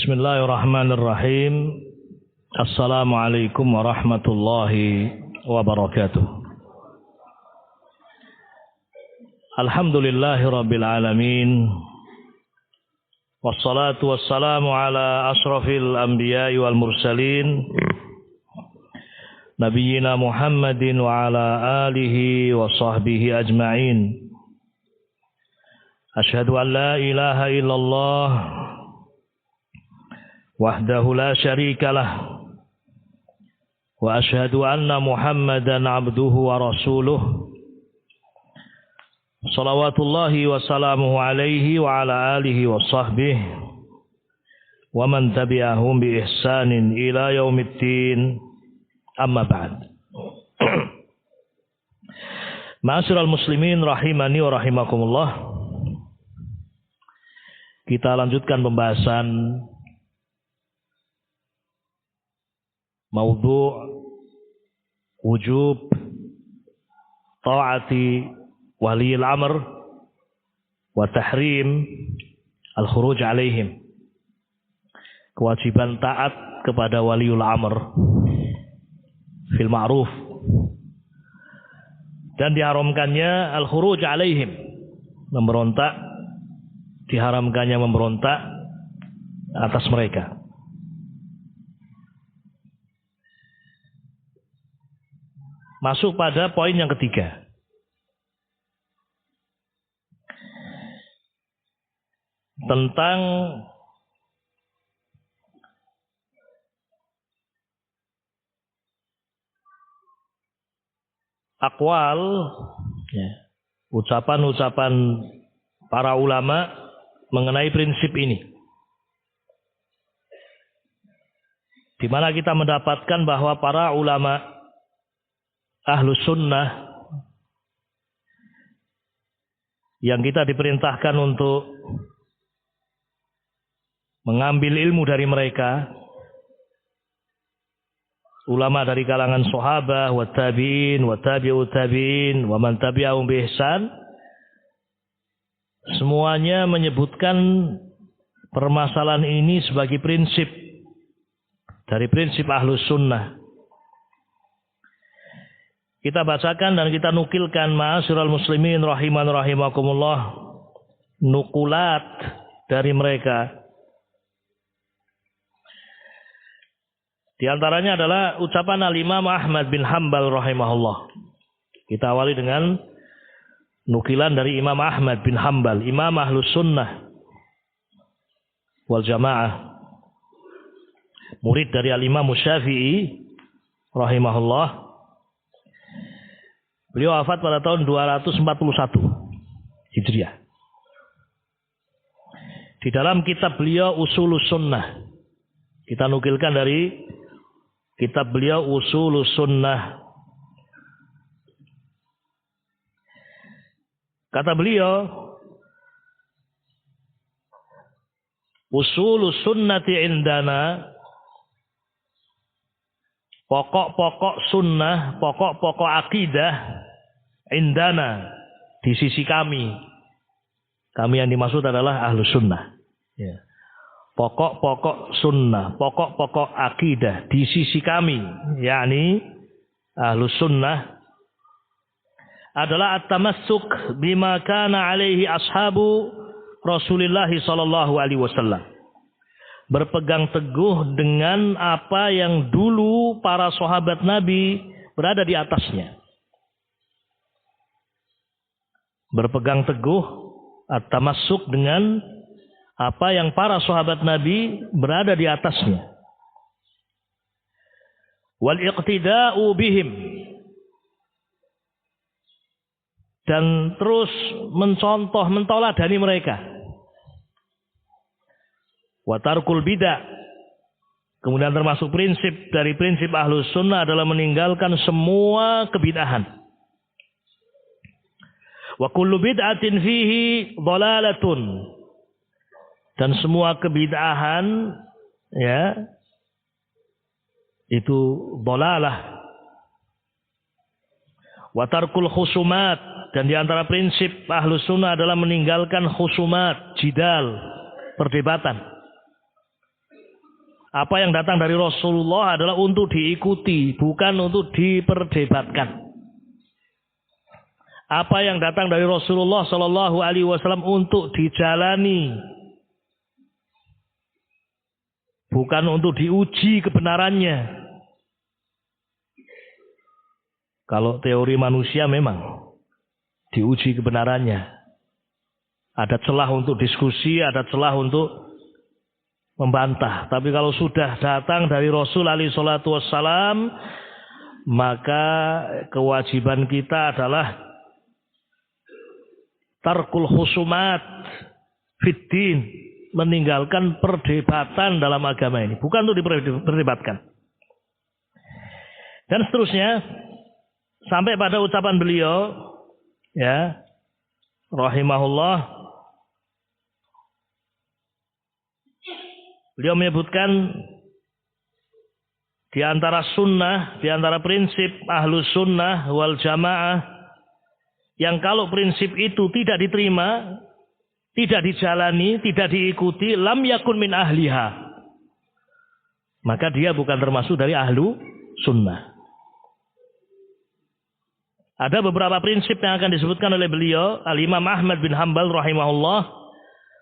Bismillahirrahmanirrahim. Assalamualaikum warahmatullahi wabarakatuh. Alhamdulillahi rabbil alamin. Wassalatu wassalamu ala asrafil anbiya'i wal mursalin, Nabiyyina Muhammadin wa ala alihi wa sahbihi ajma'in. Asyhadu an la ilaha illallah wahdahu la syarikalah wa asyhadu anna Muhammadan abduhu wa rasuluh. Salawatullahi wa salamuhu alaihi wa ala alihi wa sahbihi wa man tabi'ahum bi ihsanin ila yaumiddin. Amma ba'd. Ma'asyiral muslimin rahimani wa rahimakumullah. Kita lanjutkan pembahasan maudhu' wujub ta'ati waliyil amr wa tahrim al-khuruj alaihim. Kewajiban taat kepada waliul amr fil ma'ruf, dan diharamkannya al-khuruj alaihim, memberontak, diharamkannya memberontak atas mereka. Masuk pada poin yang ketiga. Tentang akwal, ucapan-ucapan para ulama mengenai prinsip ini, di mana kita mendapatkan bahwa para ulama ahlus sunnah yang kita diperintahkan untuk mengambil ilmu dari mereka, ulama dari kalangan sahabat, wa tabi'in, wa tabi'ut tabi'in, wa man tabi'ahum bi ihsan, semuanya menyebutkan permasalahan ini sebagai prinsip dari prinsip ahlus sunnah. Kita bacakan dan kita nukilkan, ma'asyiral muslimin rahiman rahimakumullah, nukulat dari mereka. Di antaranya adalah ucapan al-Imam Ahmad bin Hanbal rahimahullah. Kita awali dengan nukilan dari Imam Ahmad bin Hanbal, Imam Ahlus Sunnah wal Jamaah, murid dari al-Imam Syafi'i rahimahullah. Beliau wafat pada tahun 241 Hijriah. Di dalam kitab beliau Ushulus Sunnah, kita nukilkan dari kitab beliau Ushulus Sunnah. Kata beliau, Ushulus sunnati indana, pokok-pokok sunnah, pokok-pokok akidah, indana, di sisi kami. Kami yang dimaksud adalah ahlus sunnah. Ya. Pokok-pokok sunnah, pokok-pokok akidah di sisi kami, yakni ahlus sunnah, adalah at-tamassuk bima kana alaihi ashabu Rasulullah sallallahu alaihi wasallam. Berpegang teguh dengan apa yang dulu para sahabat Nabi berada di atasnya. Berpegang teguh, at-tamassuk dengan apa yang para sahabat Nabi berada di atasnya. Wal iqtida'u bihim, dan terus mencontoh, mentoladani mereka. Wa tarkul bid'ah, kemudian termasuk prinsip dari prinsip ahlus sunnah adalah meninggalkan semua kebid'ahan. Wa kullu bid'atin fihi dhalalatun, dan semua kebid'ahan ya itu dhalalah. Wa tarkul khusumat, dan di antara prinsip ahlus sunnah adalah meninggalkan khusumat, jidal, perdebatan. Apa yang datang dari Rasulullah adalah untuk diikuti, bukan untuk diperdebatkan. Apa yang datang dari Rasulullah Shallallahu Alaihi Wasallam untuk dijalani, bukan untuk diuji kebenarannya. Kalau teori manusia memang diuji kebenarannya. Ada celah untuk diskusi, ada celah untuk membantah. Tapi kalau sudah datang dari Rasul alaihi salatu wassalam, maka kewajiban kita adalah tarkul khusumat fiddin, meninggalkan perdebatan dalam agama ini, bukan untuk diperdebatkan. Dan seterusnya sampai pada ucapan beliau, ya, rahimahullah, beliau menyebutkan di antara sunnah, di antara prinsip ahlus sunnah wal jamaah, yang kalau prinsip itu tidak diterima, tidak dijalani, tidak diikuti, lam yakun min ahliha, maka dia bukan termasuk dari ahlu sunnah. Ada beberapa prinsip yang akan disebutkan oleh beliau, Al-Imam Ahmad bin Hanbal rahimahullah,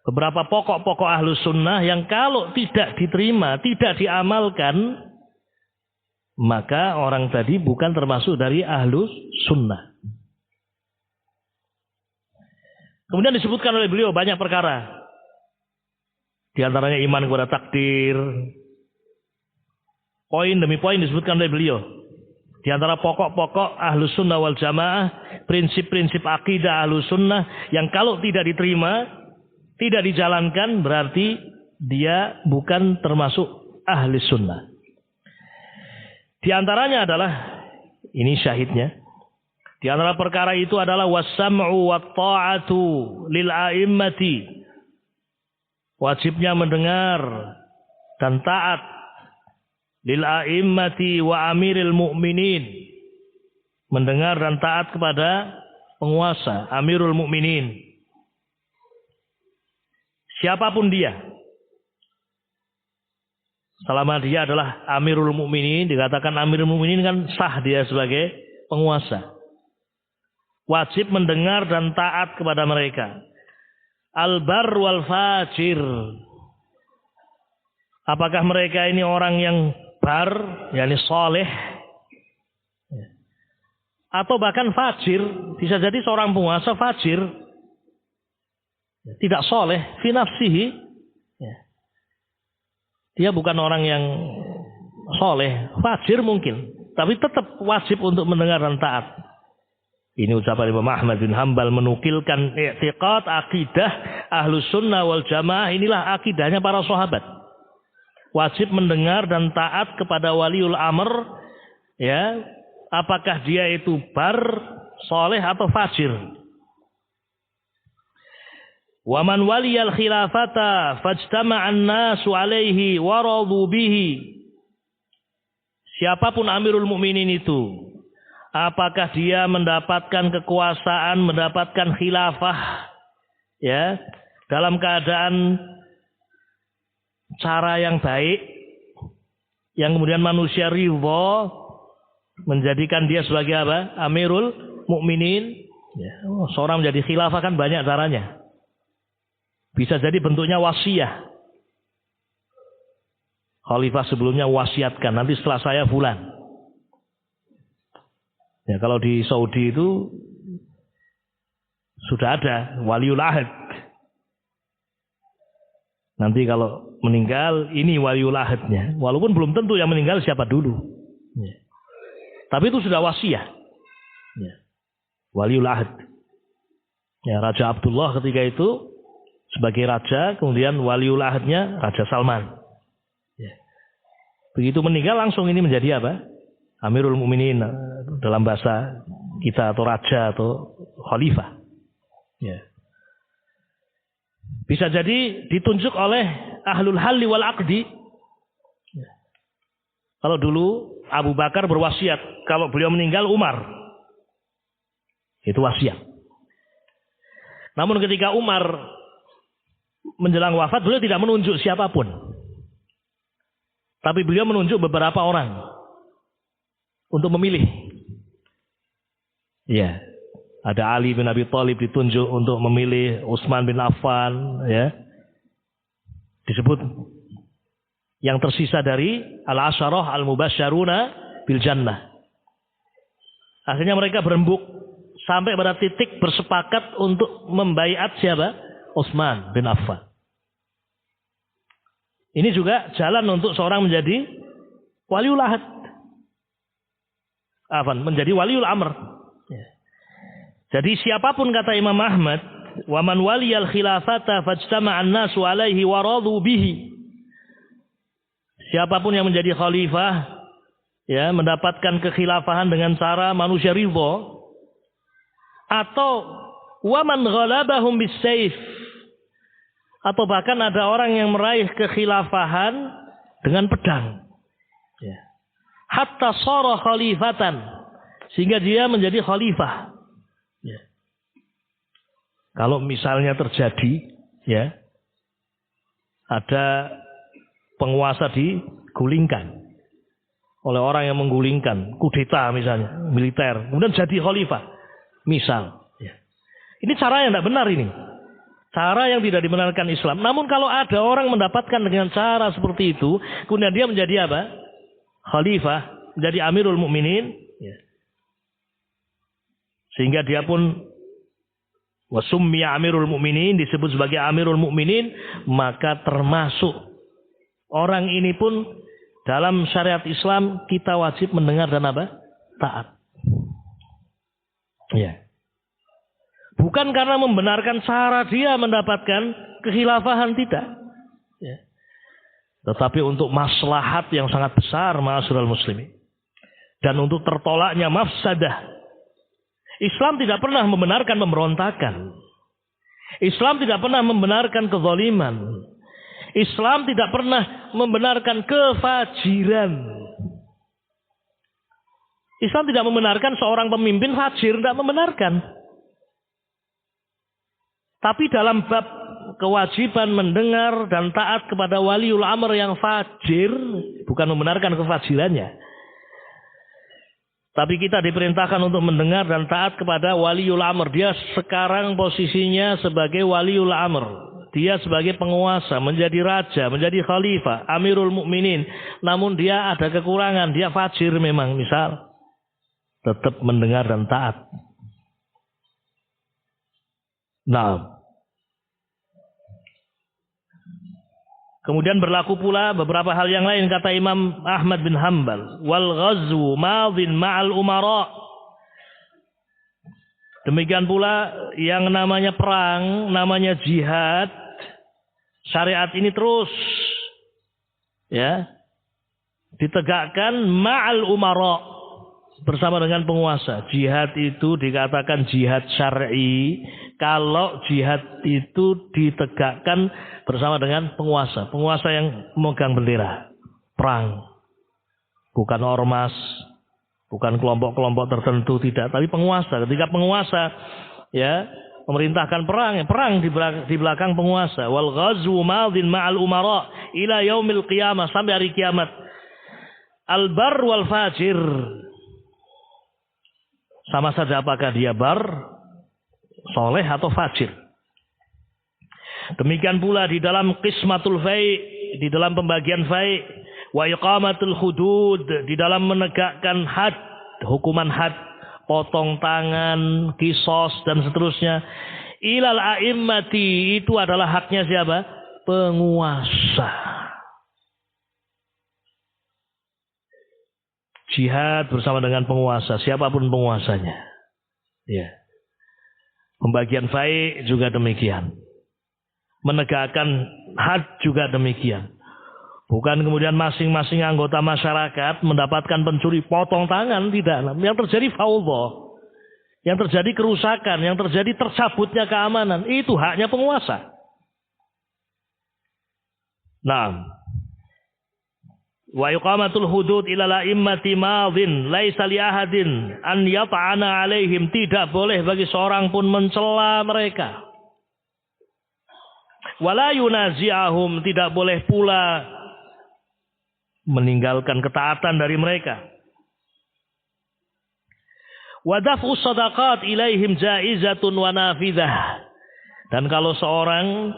beberapa pokok-pokok ahlus sunnah yang kalau tidak diterima, tidak diamalkan, maka orang tadi bukan termasuk dari ahlus sunnah. Kemudian disebutkan oleh beliau banyak perkara. Di antaranya iman kepada takdir. Poin demi poin disebutkan oleh beliau. Di antara pokok-pokok ahlus sunnah wal jamaah, prinsip-prinsip akidah ahlus sunnah yang kalau tidak diterima, tidak dijalankan, berarti dia bukan termasuk ahli sunnah. Di antaranya adalah, ini syahidnya, di antara perkara itu adalah wassam'u wat ta'atu lil a'immati, wajibnya mendengar dan taat lil a'immati wa amiril mu'minin, mendengar dan taat kepada penguasa, amirul mu'minin, siapapun dia, selama dia adalah amirul mu'minin. Dikatakan amirul mu'minin kan sah dia sebagai penguasa, wajib mendengar dan taat kepada mereka. Al-bar wal fajir, apakah mereka ini orang yang bar, yakni soleh, atau bahkan fajir. Bisa jadi seorang penguasa fajir, tidak soleh fi nafsihi, dia bukan orang yang soleh, fajir mungkin, tapi tetap wajib untuk mendengar dan taat. Ini ucapan Imam Ahmad bin Hanbal menukilkan i'tiqad akidah ahlus sunnah wal jamaah. Inilah akidahnya para sahabat. Wajib mendengar dan taat kepada waliul amr, ya, apakah dia itu bar, soleh atau fajir. Wa man waliyal khilafata fajtama'an nasu alaihi wa radu bihi. Siapapun amirul mukminin itu, apakah dia mendapatkan kekuasaan, mendapatkan khilafah, ya, dalam keadaan cara yang baik, yang kemudian manusia ridho, menjadikan dia sebagai apa? Amirul mukminin. Ya, seorang menjadi khilafah kan banyak caranya. Bisa jadi bentuknya wasiat. Khalifah sebelumnya wasiatkan, nanti setelah saya fulan. Ya, kalau di Saudi itu sudah ada waliul ahad. Nanti kalau meninggal, ini waliul ahadnya. Walaupun belum tentu yang meninggal siapa dulu. Ya. Tapi itu sudah wasiat. Ya. Waliul ahad. Ya, Raja Abdullah ketika itu sebagai raja, kemudian waliul ahadnya Raja Salman. Ya. Begitu meninggal langsung ini menjadi apa? Amirul Mukminin dalam bahasa kita, atau raja atau khalifah. Ya. Bisa jadi ditunjuk oleh ahlul halli wal aqdi. Ya. Kalau dulu Abu Bakar berwasiat, kalau beliau meninggal Umar. Itu wasiat. Namun ketika Umar menjelang wafat, beliau tidak menunjuk siapapun. Tapi beliau menunjuk beberapa orang untuk memilih. Ya, ada Ali bin Abi Thalib ditunjuk untuk memilih Utsman bin Affan, ya. Disebut yang tersisa dari al-asyarah al-mubasysyaruna bil jannah. Akhirnya mereka berembuk sampai pada titik bersepakat untuk membaiat siapa? Utsman bin Affan. Ini juga jalan untuk seorang menjadi waliul ahad. Menjadi waliul amr. Jadi siapapun kata Imam Ahmad, wa man waliyal khilafata fajtama'an nasu alaihi wa radu bihi. Siapapun yang menjadi khalifah, ya, mendapatkan kekhilafahan dengan cara manusia ridha, atau wa man ghalabahum bisayf, atau bahkan ada orang yang meraih kekhilafahan dengan pedang, ya. Hatta shara khalifatan, sehingga dia menjadi khalifah. Ya. Kalau misalnya terjadi, ya, ada penguasa digulingkan oleh orang yang menggulingkan, kudeta misalnya, militer, kemudian jadi khalifah, misal. Ya. Ini cara yang tidak benar ini. Cara yang tidak dibenarkan Islam. Namun kalau ada orang mendapatkan dengan cara seperti itu, kemudian dia menjadi apa? Khalifah, menjadi Amirul Mukminin, ya. Sehingga dia pun wasummiya Amirul Mukminin, disebut sebagai Amirul Mukminin, maka termasuk orang ini pun dalam syariat Islam kita wajib mendengar dan apa? Taat. Ya. Bukan karena membenarkan cara dia mendapatkan kekhilafahan, tidak. Ya. Tetapi untuk maslahat yang sangat besar, ma'asyiral muslimin. Dan untuk tertolaknya mafsadah. Islam tidak pernah membenarkan pemberontakan. Islam tidak pernah membenarkan kezaliman. Islam tidak pernah membenarkan kefajiran. Islam tidak membenarkan seorang pemimpin fajir, tidak membenarkan. Tapi dalam bab kewajiban mendengar dan taat kepada waliul amr yang fajir, bukan membenarkan kefajirannya. Tapi kita diperintahkan untuk mendengar dan taat kepada waliul amr. Dia sekarang posisinya sebagai waliul amr. Dia sebagai penguasa, menjadi raja, menjadi khalifah, Amirul Mukminin. Namun dia ada kekurangan, dia fajir memang, misal. Tetap mendengar dan taat. Nah. Kemudian berlaku pula beberapa hal yang lain, kata Imam Ahmad bin Hanbal. Wal ghazwu madhin ma'al umara. Demikian pula yang namanya perang, namanya jihad. Syariat ini terus, ya, ditegakkan ma'al umara, bersama dengan penguasa. Jihad itu dikatakan jihad syar'i kalau jihad itu ditegakkan bersama dengan penguasa. Penguasa yang memegang bendera perang. Bukan ormas, bukan kelompok-kelompok tertentu, tidak, tapi penguasa. Ketika penguasa, ya, memerintahkan perang, ya, perang di belakang penguasa. Wal ghazwu madhin ma'al umara ila yaumil qiyamah, sampai hari kiamat. Al bar wal fajir, sama saja apakah dia bar, soleh atau fajir. Demikian pula di dalam qismatul fai', di dalam pembagian fai', wa iqamatul hudud, di dalam menegakkan had, hukuman had, potong tangan, kisos dan seterusnya. Ilal a'immati, itu adalah haknya siapa? Penguasa. Jihad bersama dengan penguasa, siapapun penguasanya. Ya. Pembagian fai' juga demikian. Menegakkan had juga demikian. Bukan kemudian masing-masing anggota masyarakat mendapatkan pencuri potong tangan, tidak. Yang terjadi fawdha, yang terjadi kerusakan, yang terjadi tercabutnya keamanan, itu haknya penguasa. Nah, wa iqamatul hudud ila la'immati madhin laisa li ahadin an yata'ana alaihim, tidak boleh bagi seorang pun mencela mereka. Wala yunazi'ahum, tidak boleh pula meninggalkan ketaatan dari mereka. Wa daf'u shadaqat ilaihim jaizatun wa nafidah. Dan kalau seorang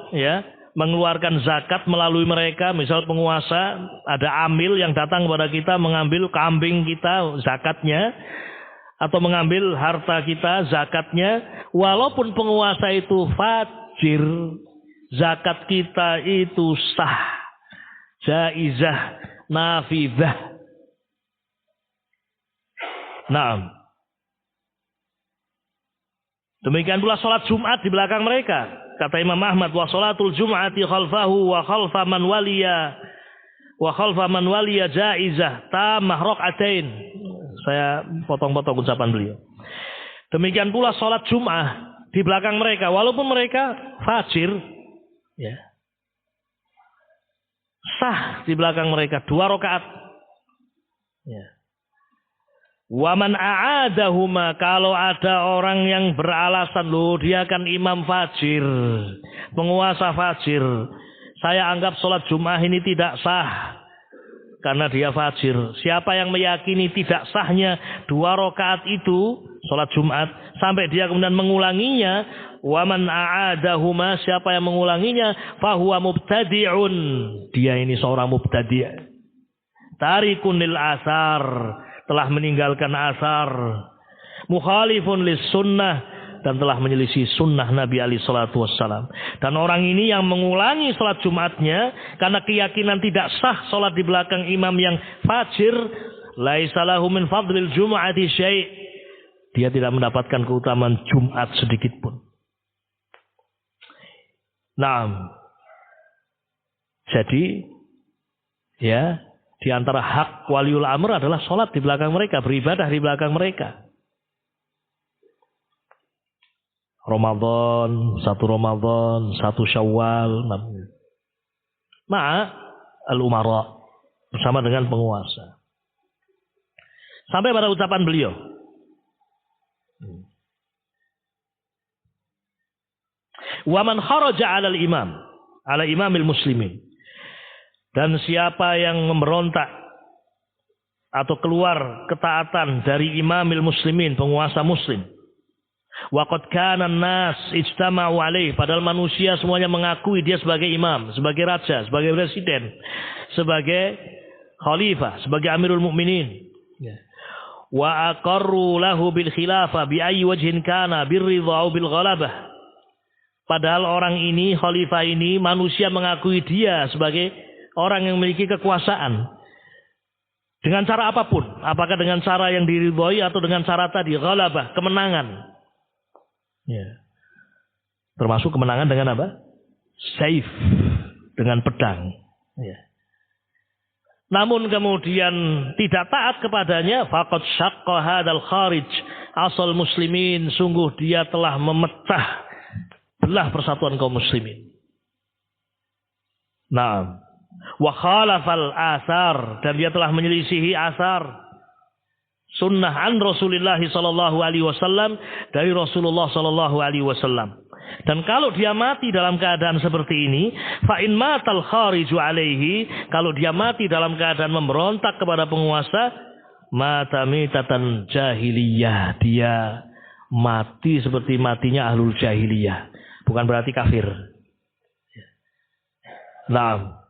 mengeluarkan zakat melalui mereka, misal penguasa, ada amil yang datang kepada kita mengambil kambing kita zakatnya, atau mengambil harta kita zakatnya, walaupun penguasa itu fajir, zakat kita itu sah, jaizah, nafidah. Nah, demikian pula sholat Jumat di belakang mereka. Kata Imam Ahmad, wa sholatul Jum'ati khalfahu wa khalfa man waliya jaizah tamah raka'atain. Saya potong-potong ucapan beliau. Demikian pula sholat Jum'ah di belakang mereka, walaupun mereka fajir, sah di belakang mereka 2 rakaat. Wa man a'adahuma, kalau ada orang yang beralasan, loh dia kan imam fajir, penguasa fajir, saya anggap sholat Jum'ah ini tidak sah karena dia fajir. Siapa yang meyakini tidak sahnya 2 rakaat itu sholat Jumat sampai dia kemudian mengulanginya, wa man a'adahuma, siapa yang mengulanginya, fahuwa mubtadi'un, dia ini seorang mubtadi', tarikun lil asar, telah meninggalkan asar, mukhalifun lis sunnah, dan telah menyelisih sunnah Nabi alaihi salatu wassalam. Dan orang ini yang mengulangi salat Jumatnya karena keyakinan tidak sah salat di belakang imam yang fajir, laisa lahu min fadlil jumu'ati syai', dia tidak mendapatkan keutamaan Jumat sedikit pun. Nah, jadi di antara hak waliul amr adalah sholat di belakang mereka, beribadah di belakang mereka. Ramadan, 1 Ramadan, 1 Syawal, al-umara, bersama dengan penguasa. Sampai pada ucapan beliau. Wa man kharaja 'alal imam, 'ala imamil muslimin. Dan siapa yang memberontak atau keluar ketaatan dari imamil muslimin, penguasa muslim. Wa qad kana an-nas ijtama'u alaih, padahal manusia semuanya mengakui dia sebagai imam, sebagai raja, sebagai presiden, sebagai khalifah, sebagai amirul mukminin. Wa aqarru lahu bil khilafah bi ayyi wajhin kana birridha aw bil ghalabah. Padahal orang ini, khalifah ini, manusia mengakui dia sebagai orang yang memiliki kekuasaan dengan cara apapun, apakah dengan cara yang diridhoi atau dengan cara tadi ghalabah, kemenangan. Termasuk kemenangan dengan apa? Saif, dengan pedang. Namun kemudian tidak taat kepadanya, faqad syaqqa hadzal kharij asal muslimin, sungguh dia telah memecah belah persatuan kaum muslimin. Nah, wa khalafal asar, dan dia telah menyelisihi asar sunnah an Rasulullah sallallahu alaihi wasallam, dari Rasulullah sallallahu alaihi wasallam. Dan kalau dia mati dalam keadaan seperti ini, fa in matal khariju alaihi, kalau dia mati dalam keadaan memberontak kepada penguasa, mata mitatan jahiliyah, dia mati seperti matinya ahlul jahiliyah, bukan berarti kafir. Nah,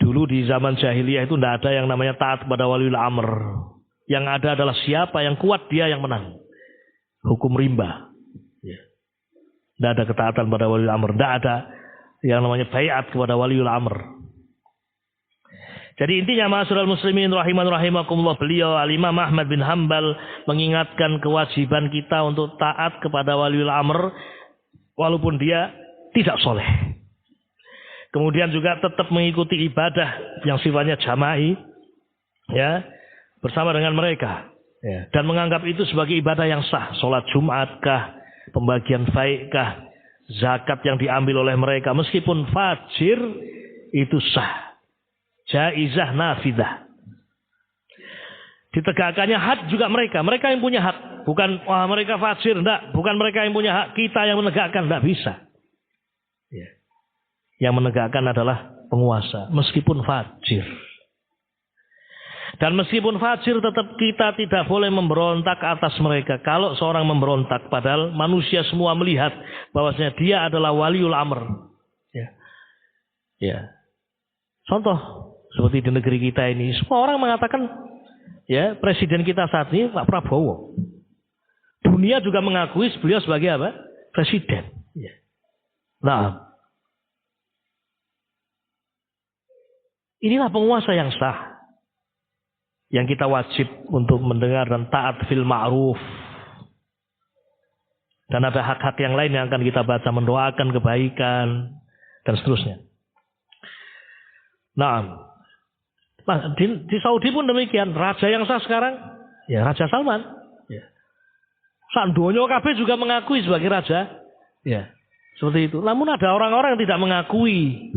dulu di zaman jahiliyah itu tidak ada yang namanya taat kepada waliul amr. Yang ada adalah siapa yang kuat, dia yang menang. Hukum rimba. Tidak ada ketaatan pada waliul amr. Tidak ada yang namanya baiat kepada waliul amr. Jadi intinya ma'asyiral muslimin rahiman rahimakumullah, beliau Al-Imam Ahmad bin Hanbal mengingatkan kewajiban kita untuk taat kepada waliul amr walaupun dia tidak soleh. Kemudian juga tetap mengikuti ibadah yang sifatnya jama'i, bersama dengan mereka, dan menganggap itu sebagai ibadah yang sah. Sholat Jumat kah, pembagian faid kah, zakat yang diambil oleh mereka meskipun fajir itu sah, jaizah nafidah. Ditegakkannya had juga mereka yang punya hak, bukan mereka fajir, enggak, bukan mereka yang punya hak, kita yang menegakkan, enggak bisa. Yang menegakkan adalah penguasa, meskipun fajir. Dan meskipun fajir tetap kita tidak boleh memberontak atas mereka. Kalau seorang memberontak padahal manusia semua melihat bahwasanya dia adalah waliul amr. Ya. Contoh seperti di negeri kita ini, semua orang mengatakan ya presiden kita saat ini Pak Prabowo. Dunia juga mengakui beliau sebagai apa? Presiden. Ya. Nah, inilah penguasa yang sah. Yang kita wajib untuk mendengar dan taat fil ma'ruf. Dan ada hak-hak yang lain yang akan kita baca, mendoakan kebaikan dan seterusnya. Nah, di Saudi pun demikian. Raja yang sah sekarang, ya Raja Salman. Ya. Sandonyo kabeh juga mengakui sebagai raja. Ya, seperti itu. Namun ada orang-orang yang tidak mengakui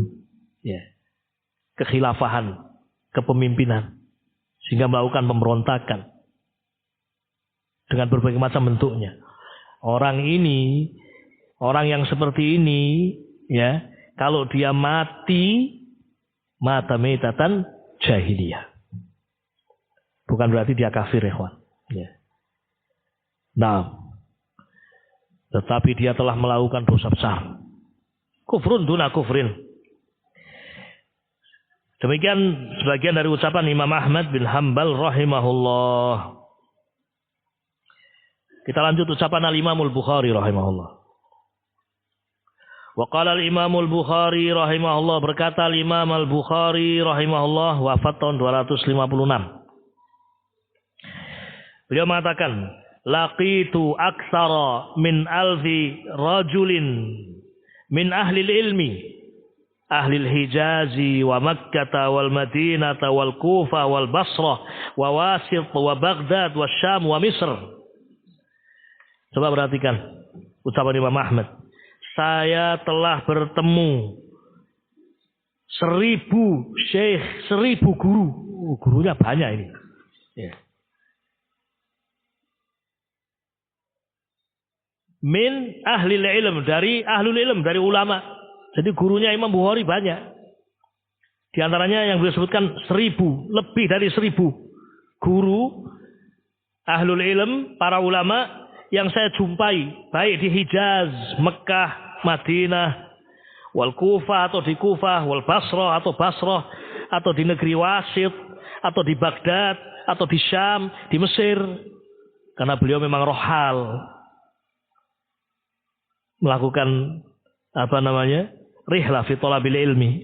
ya, kekhilafahan, kepemimpinan. Sehingga melakukan pemberontakan dengan berbagai macam bentuknya. Orang ini, orang yang seperti ini, ya, kalau dia mati, mata metatan jahiliyah. Bukan berarti dia kafir, ikhwan. Ya. Nah, tetapi dia telah melakukan dosa besar. Kufrun duna kufrin. Demikian sebagian dari ucapan Imam Ahmad bin Hanbal rahimahullah. Kita lanjut ucapan Al-Imam Al-Bukhari rahimahullah. Wa qala Al-Imam Al-Bukhari rahimahullah, berkata Imam Al-Bukhari rahimahullah, wafat tahun 256. Beliau mengatakan, laqitu aktsara min alfi rajulin min ahli ilmi. Ahli Hijazi wa Makkah wal Madinah wal Kufah wal Basrah wa Wasit wa Baghdad wa Syam wa Misr. Coba perhatikan ucapan Imam Ahmad. Saya telah bertemu 1000 syekh, 1000 guru. Gurunya banyak ini. Ya. Min ahli ilm, dari ahlul ilm, dari ulama. Jadi gurunya Imam Bukhari banyak. Di antaranya yang beliau sebutkan 1000, lebih dari 1000 guru ahlul ilm, para ulama yang saya jumpai baik di Hijaz, Mekah, Madinah, wal Kufah atau di Kufah, wal Basrah atau di negeri Wasit atau di Baghdad atau di Syam, di Mesir. Karena beliau memang rohal melakukan rihlah fi thalabil ilmi.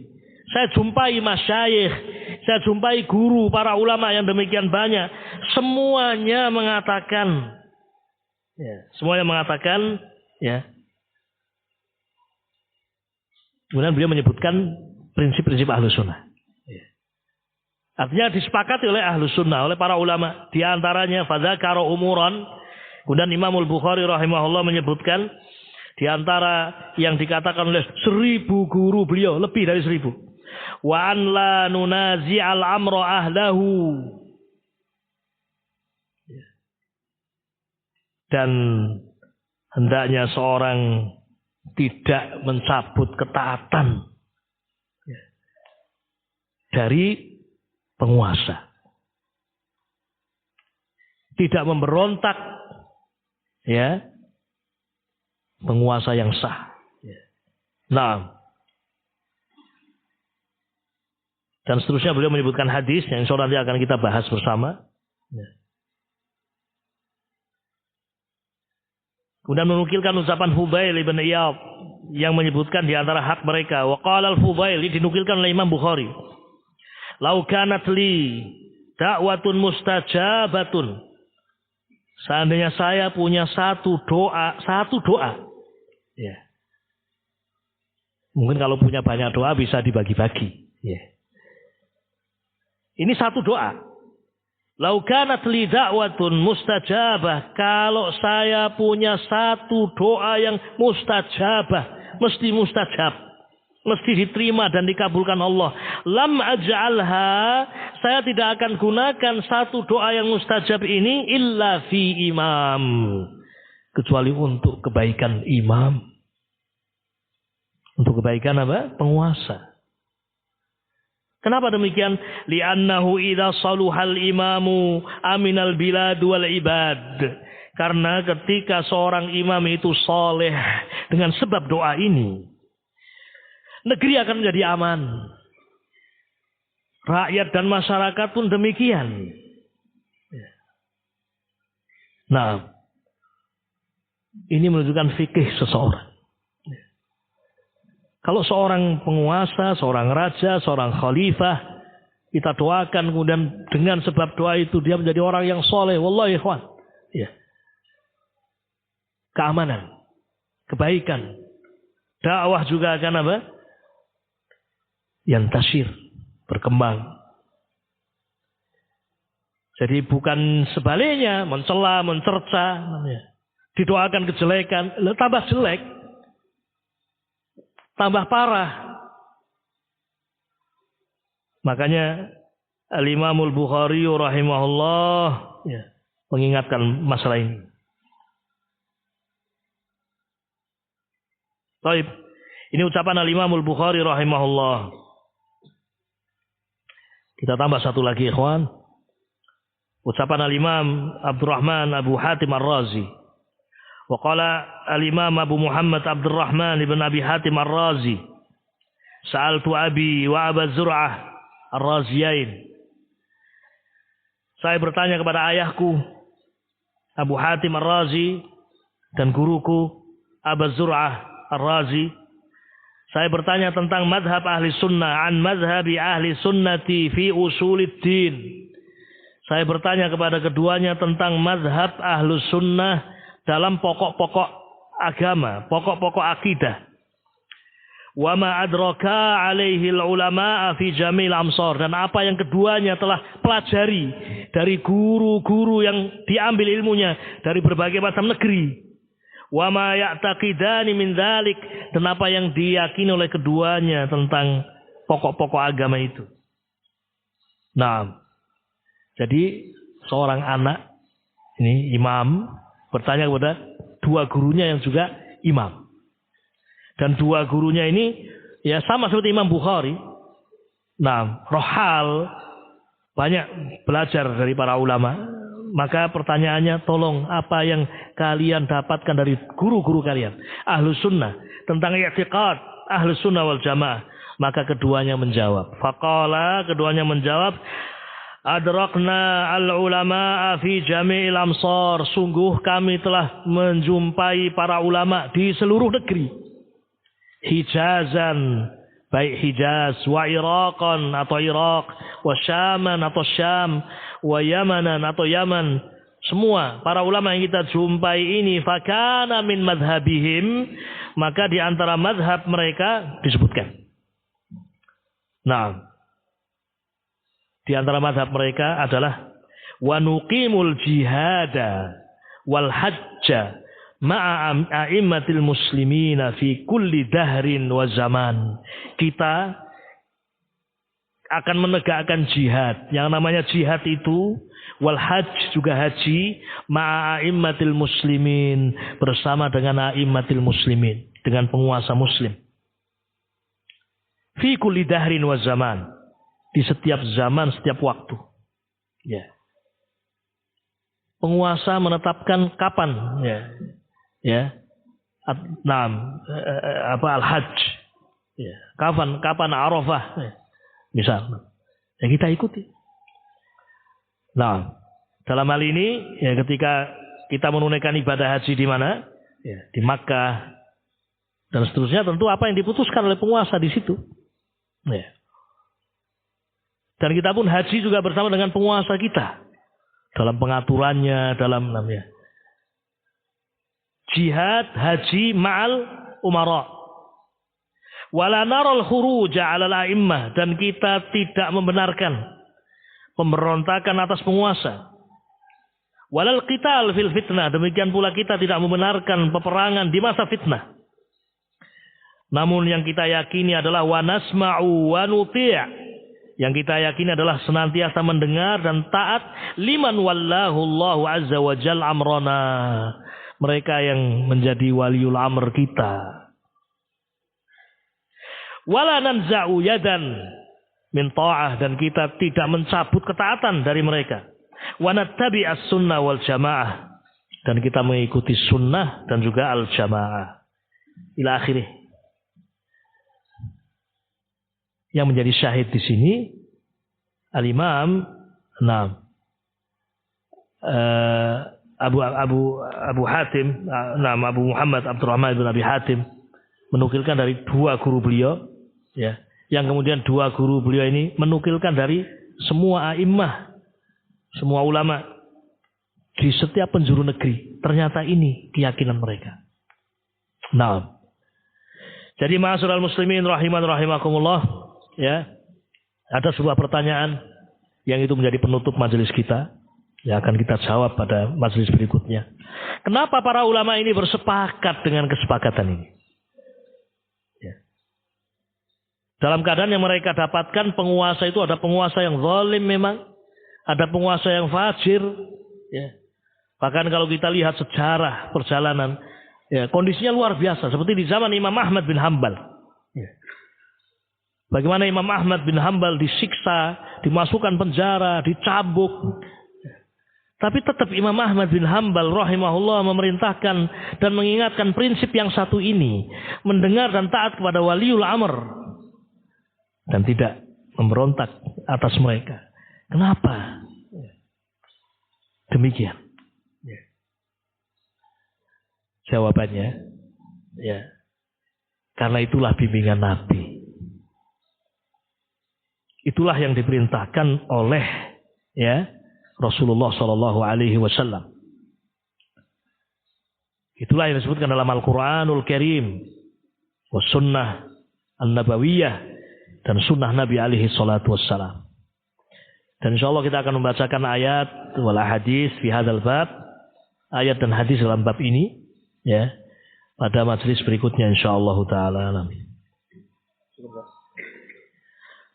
Saya jumpai masyayikh, saya jumpai guru, para ulama yang demikian banyak. Semuanya mengatakan, ya. Kemudian beliau menyebutkan prinsip-prinsip Ahlus Sunnah. Ya. Artinya disepakati oleh Ahlus Sunnah, oleh para ulama. Di antaranya fadzakara umuran. Kemudian Imam Al-Bukhari rahimahullah menyebutkan di antara yang dikatakan oleh 1000 guru beliau, lebih dari 1000. Wa an la nunazi'al amra ahlahu. Dan hendaknya seorang tidak mencabut ketaatan dari penguasa. Tidak memberontak ya penguasa yang sah. Nah, dan seterusnya beliau menyebutkan hadis yang insya Allah nanti akan kita bahas bersama. Kemudian menukilkan ucapan Fudail ibn Iyad yang menyebutkan di antara hak mereka. Wa qala al-Fudail, dinukilkan oleh Imam Bukhari. Lau kanat li da'watun mustajabatun. Seandainya saya punya satu doa. Ya. Mungkin kalau punya banyak doa bisa dibagi-bagi. Ya. Ini satu doa. Lau kanat li da'watun mustajabah. Kalau saya punya satu doa yang mustajabah, mesti mustajab, mesti diterima dan dikabulkan Allah. Lam aj'alha, saya tidak akan gunakan satu doa yang mustajab ini illa fi imam, kecuali untuk kebaikan imam. Untuk kebaikan apa? Penguasa. Kenapa demikian? Li'annahu idza saluhal imamu aminal bilad wal ibad. Karena ketika seorang imam itu saleh dengan sebab doa ini, negeri akan menjadi aman. Rakyat dan masyarakat pun demikian. Nah, ini menunjukkan fikih seseorang. Kalau seorang penguasa, seorang raja, seorang khalifah, kita doakan kemudian dengan sebab doa itu dia menjadi orang yang soleh. Wallahi ikhwan. Ya. Keamanan, kebaikan, dakwah juga akan apa? Yantasir, berkembang. Jadi bukan sebaliknya, mencela, mencerca, didoakan kejelekan, tambah jelek, tambah parah. Makanya Al-Imamul Bukhari rahimahullah mengingatkan masalah ini. Baik, ini ucapan Al-Imamul Bukhari rahimahullah. Kita tambah satu lagi, ikhwan. Ucapan Al-Imam Abdurrahman Abu Hatim Ar-Razi. Wa qala Al-Imam Abu Muhammad Abdurrahman ibn Abi Hatim Ar-Razi. Sa'altu Abi wa Aba Zur'ah Ar-Raziyain. Saya bertanya kepada ayahku Abu Hatim Ar-Razi dan guruku Aba Zur'ah Ar-Razi. Saya bertanya tentang madhab ahli sunnah, an madhabi ahli sunnati fi usuliddin. Saya bertanya kepada keduanya tentang madhab ahlu sunnah dalam pokok-pokok agama, pokok-pokok akidah. Wa ma adraka alaihi ulama fi jamil amsar, dan apa yang keduanya telah pelajari dari guru-guru yang diambil ilmunya dari berbagai macam negeri. Wa ma ya'taqidani min dzalik, dan apa yang diyakini oleh keduanya tentang pokok-pokok agama itu. Nah, jadi seorang anak ini imam bertanya kepada dua gurunya yang juga imam. Dan dua gurunya ini ya sama seperti Imam Bukhari. Nah, rohal, banyak belajar dari para ulama. Maka pertanyaannya, tolong apa yang kalian dapatkan dari guru-guru kalian, Ahlus Sunnah, tentang i'tiqad Ahlus Sunnah wal Jamaah. Maka keduanya menjawab. Faqala, keduanya menjawab, adrakna al-ulama fi jami'il amsar. Sungguh kami telah menjumpai para ulama di seluruh negeri. Hijazan, baik Hijaz, wa Iraqan atau Iraq, wa Syaman atau Syam, wa Yamanan atau Yaman. Semua para ulama yang kita jumpai ini fakana min madhabihim, maka di antara madhab mereka disebutkan. Nah, di antara madhab mereka adalah wa nuqimul jihada wal hajja ma'a a'immatil muslimina fi kulli dahrin wa zaman. Kita akan menegakkan jihad. Yang namanya jihad itu wal hajj, juga haji, ma'a a'immatil muslimin, bersama dengan a'immatil muslimin, dengan penguasa muslim. Fi kulli dahrin wa zaman, di setiap zaman, setiap waktu. Ya. Penguasa menetapkan kapan, ya. Al-Hajj. Ya. Kapan Arafah, ya. Misal. Ya, kita ikuti. Nah, dalam hal ini ya, ketika kita menunaikan ibadah haji di mana? Ya, di Makkah dan seterusnya, tentu apa yang diputuskan oleh penguasa di situ. Ya. Dan kita pun haji juga bersama dengan penguasa kita. Dalam pengaturannya, dalam namanya. Jihad, haji, ma'al umara. Wala naral khuruja 'alal a'immah, dan kita tidak membenarkan pemberontakan atas penguasa. Walal qital fil fitnah, demikian pula kita tidak membenarkan peperangan di masa fitnah. Namun yang kita yakini adalah wa nasma'u wa nuti'. Yang kita yakini adalah senantiasa mendengar dan taat liman wallahu Allahu azza wa jalla amrana, mereka yang menjadi waliul amr kita. Wala nanza'u yadan min ta'ah, dan kita tidak mencabut ketaatan dari mereka. Wa nattabi'as sunnah wal jamaah, dan kita mengikuti sunnah dan juga al jamaah. Ila akhirih. Yang menjadi syahid di sini Al-Imam Abu Hatim, Abu Muhammad Abdurrahman bin Abi Hatim menukilkan dari dua guru beliau, ya, yang kemudian dua guru beliau ini menukilkan dari semua a'immah, semua ulama di setiap penjuru negeri. Ternyata ini keyakinan mereka. Nah, jadi ma'asyiral muslimin rahiman rahimakumullah, ya, ada sebuah pertanyaan yang itu menjadi penutup majelis kita, yang akan kita jawab pada majelis berikutnya. Kenapa para ulama ini bersepakat dengan kesepakatan ini? Ya. Dalam keadaan yang mereka dapatkan, penguasa itu ada penguasa yang zalim memang, ada penguasa yang fajir. Ya. Bahkan kalau kita lihat sejarah perjalanan, ya, kondisinya luar biasa. Seperti di zaman Imam Ahmad bin Hanbal. Ya. Bagaimana Imam Ahmad bin Hanbal disiksa, dimasukkan penjara, dicambuk. Tapi tetap Imam Ahmad bin Hanbal rahimahullah memerintahkan dan mengingatkan prinsip yang satu ini. Mendengar dan taat kepada waliul amr. Dan tidak memberontak atas mereka. Kenapa? Demikian. Jawabannya, ya, karena itulah bimbingan Nabi. Itulah yang diperintahkan oleh, ya, Rasulullah Shallallahu Alaihi Wasallam. Itulah yang disebutkan dalam Al-Quranul Karim, Sunnah An-Nabawiyah, dan Sunnah Nabi Alaihi Salatu Wassalam. Dan insya Allah kita akan membacakan ayat wal hadis fi hadzal bab, ayat dan hadis dalam bab ini, ya, pada majelis berikutnya insyaallah taala.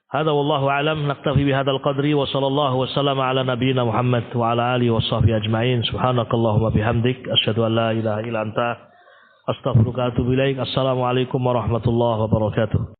Hada wallahu alam, naktafi bihadzal qadri wa sallallahu wasallam ala nabiyyina Muhammad wa ala alihi wa sahbihi ajma'in. Subhanakallahumma bihamdik asyhadu an la ilaha illa anta astaghfiruka wa atubu ilaik. Assalamualaikum warahmatullahi wabarakatuh.